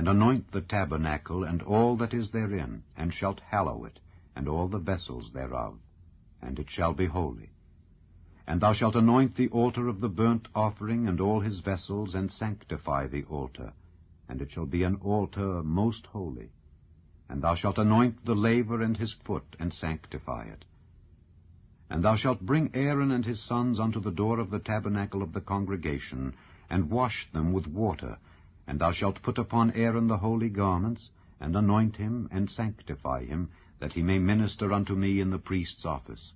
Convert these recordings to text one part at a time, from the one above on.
and anoint the tabernacle and all that is therein, and shalt hallow it, and all the vessels thereof, and it shall be holy. And thou shalt anoint the altar of the burnt offering and all his vessels, and sanctify the altar, and it shall be an altar most holy. And thou shalt anoint the laver and his foot, and sanctify it. And thou shalt bring Aaron and his sons unto the door of the tabernacle of the congregation, and wash them with water, and thou shalt put upon Aaron the holy garments, and anoint him, and sanctify him, that he may minister unto me in the priest's office.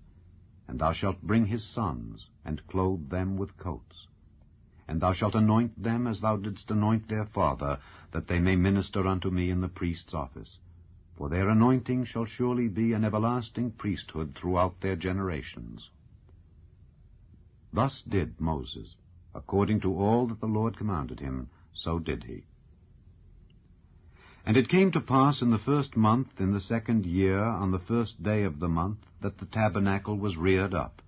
And thou shalt bring his sons, and clothe them with coats. And thou shalt anoint them as thou didst anoint their father, that they may minister unto me in the priest's office. For their anointing shall surely be an everlasting priesthood throughout their generations. Thus did Moses, according to all that the Lord commanded him, so did he. And it came to pass in the 1st month, in the 2nd year, on the 1st day of the month, that the tabernacle was reared up.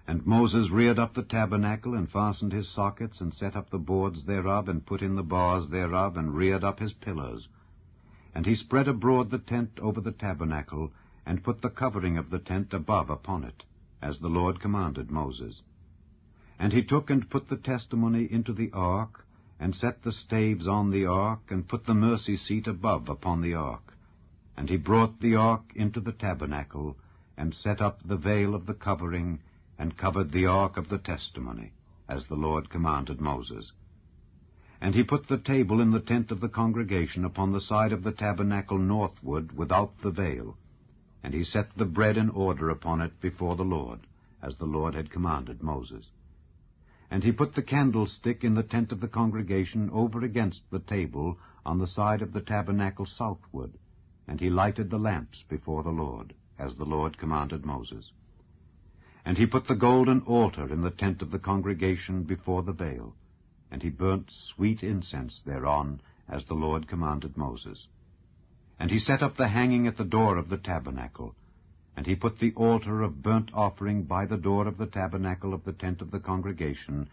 And Moses reared up the tabernacle, and fastened his sockets, and set up the boards thereof, and put in the bars thereof, and reared up his pillars. And he spread abroad the tent over the tabernacle, and put the covering of the tent above upon it, as the Lord commanded Moses. And he took and put the testimony into the ark, and set the staves on the ark, and put the mercy seat above upon the ark. And he brought the ark into the tabernacle, and set up the veil of the covering, and covered the ark of the testimony, as the Lord commanded Moses. And he put the table in the tent of the congregation upon the side of the tabernacle northward, without the veil. And he set the bread in order upon it before the Lord, as the Lord had commanded Moses. And he put the candlestick in the tent of the congregation over against the table on the side of the tabernacle southward, and he lighted the lamps before the Lord, as the Lord commanded Moses. And he put the golden altar in the tent of the congregation before the veil, and he burnt sweet incense thereon, as the Lord commanded Moses. And he set up the hanging at the door of the tabernacle, and he put the altar of burnt offering by the door of the tabernacle of the tent of the congregation,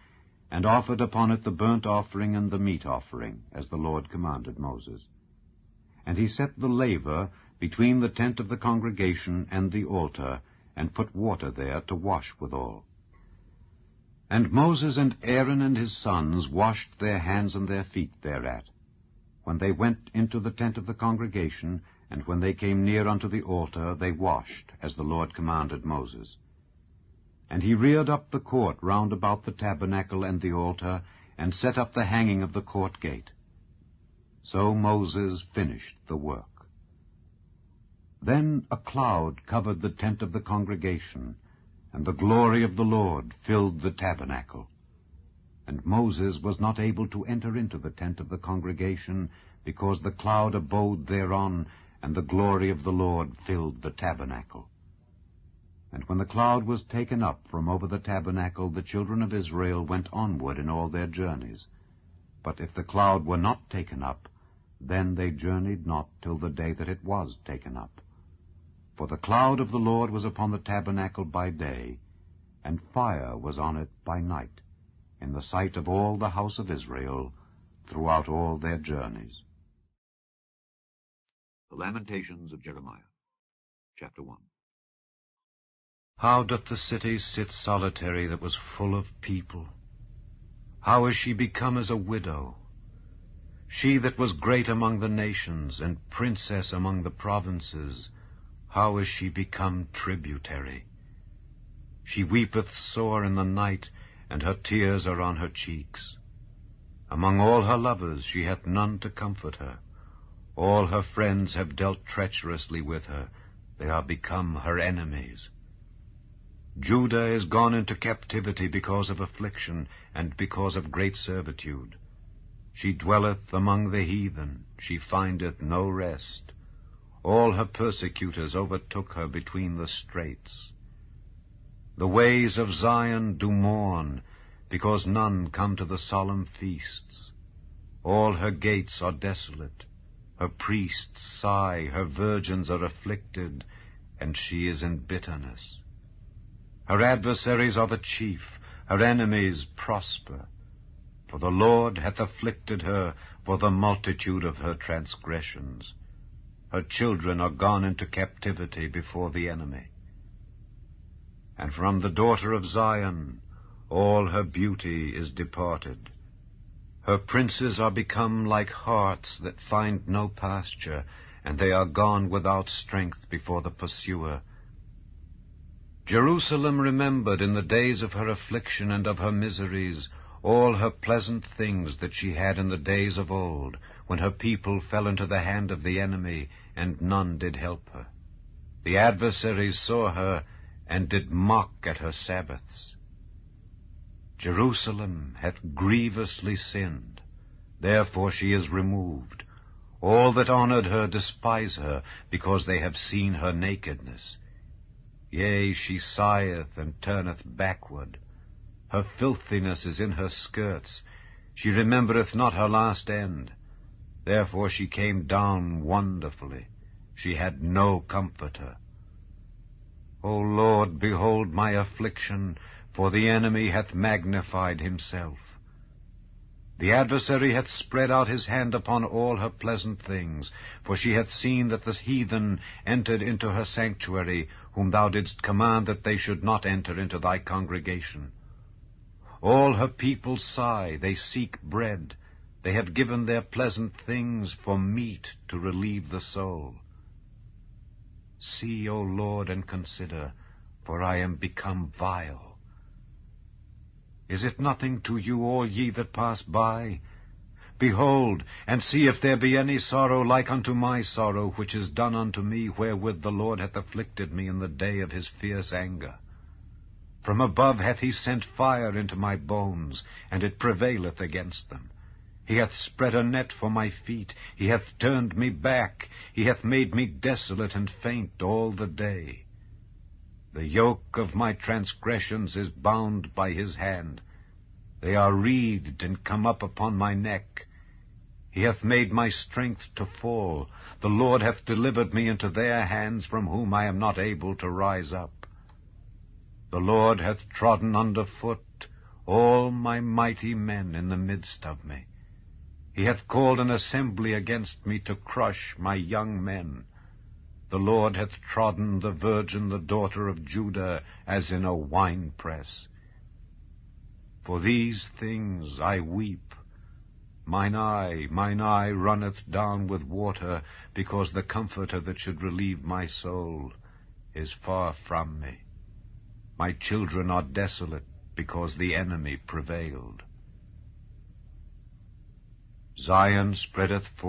and offered upon it the burnt offering and the meat offering, as the Lord commanded Moses. And he set the laver between the tent of the congregation and the altar, and put water there to wash withal. And Moses and Aaron and his sons washed their hands and their feet thereat, when they went into the tent of the congregation, and when they came near unto the altar, they washed, as the Lord commanded Moses. And he reared up the court round about the tabernacle and the altar, and set up the hanging of the court gate. So Moses finished the work. Then a cloud covered the tent of the congregation, and the glory of the Lord filled the tabernacle. And Moses was not able to enter into the tent of the congregation, because the cloud abode thereon, and the glory of the Lord filled the tabernacle. And when the cloud was taken up from over the tabernacle, the children of Israel went onward in all their journeys. But if the cloud were not taken up, then they journeyed not till the day that it was taken up. For the cloud of the Lord was upon the tabernacle by day, and fire was on it by night, in the sight of all the house of Israel, throughout all their journeys. The Lamentations of Jeremiah, Chapter 1. How doth the city sit solitary that was full of people? How is she become as a widow? She that was great among the nations, and princess among the provinces, how is she become tributary? She weepeth sore in the night, and her tears are on her cheeks. Among all her lovers she hath none to comfort her. All her friends have dealt treacherously with her. They are become her enemies. Judah is gone into captivity because of affliction, and because of great servitude. She dwelleth among the heathen, she findeth no rest. All her persecutors overtook her between the straits. The ways of Zion do mourn, because none come to the solemn feasts. All her gates are desolate. Her priests sigh, her virgins are afflicted, and she is in bitterness. Her adversaries are the chief, her enemies prosper. For the Lord hath afflicted her for the multitude of her transgressions. Her children are gone into captivity before the enemy. And from the daughter of Zion all her beauty is departed. Her princes are become like harts that find no pasture, and they are gone without strength before the pursuer. Jerusalem remembered in the days of her affliction and of her miseries all her pleasant things that she had in the days of old, when her people fell into the hand of the enemy, and none did help her. The adversaries saw her, and did mock at her Sabbaths. Jerusalem hath grievously sinned, therefore she is removed. All that honored her despise her, because they have seen her nakedness. Yea, she sigheth and turneth backward. Her filthiness is in her skirts. She remembereth not her last end. Therefore she came down wonderfully. She had no comforter. O Lord, behold my affliction, for the enemy hath magnified himself. The adversary hath spread out his hand upon all her pleasant things, for she hath seen that the heathen entered into her sanctuary, whom thou didst command that they should not enter into thy congregation. All her people sigh, they seek bread. They have given their pleasant things for meat to relieve the soul. See, O Lord, and consider, for I am become vile. Is it nothing to you, all ye that pass by? Behold, and see if there be any sorrow like unto my sorrow, which is done unto me, wherewith the Lord hath afflicted me in the day of his fierce anger. From above hath he sent fire into my bones, and it prevaileth against them. He hath spread a net for my feet. He hath turned me back. He hath made me desolate and faint all the day. The yoke of my transgressions is bound by his hand. They are wreathed and come up upon my neck. He hath made my strength to fall. The Lord hath delivered me into their hands, from whom I am not able to rise up. The Lord hath trodden under foot all my mighty men in the midst of me. He hath called an assembly against me to crush my young men. The Lord hath trodden the virgin, the daughter of Judah, as in a winepress. For these things I weep. Mine eye runneth down with water, because the Comforter that should relieve my soul is far from me. My children are desolate, because the enemy prevailed. Zion spreadeth forth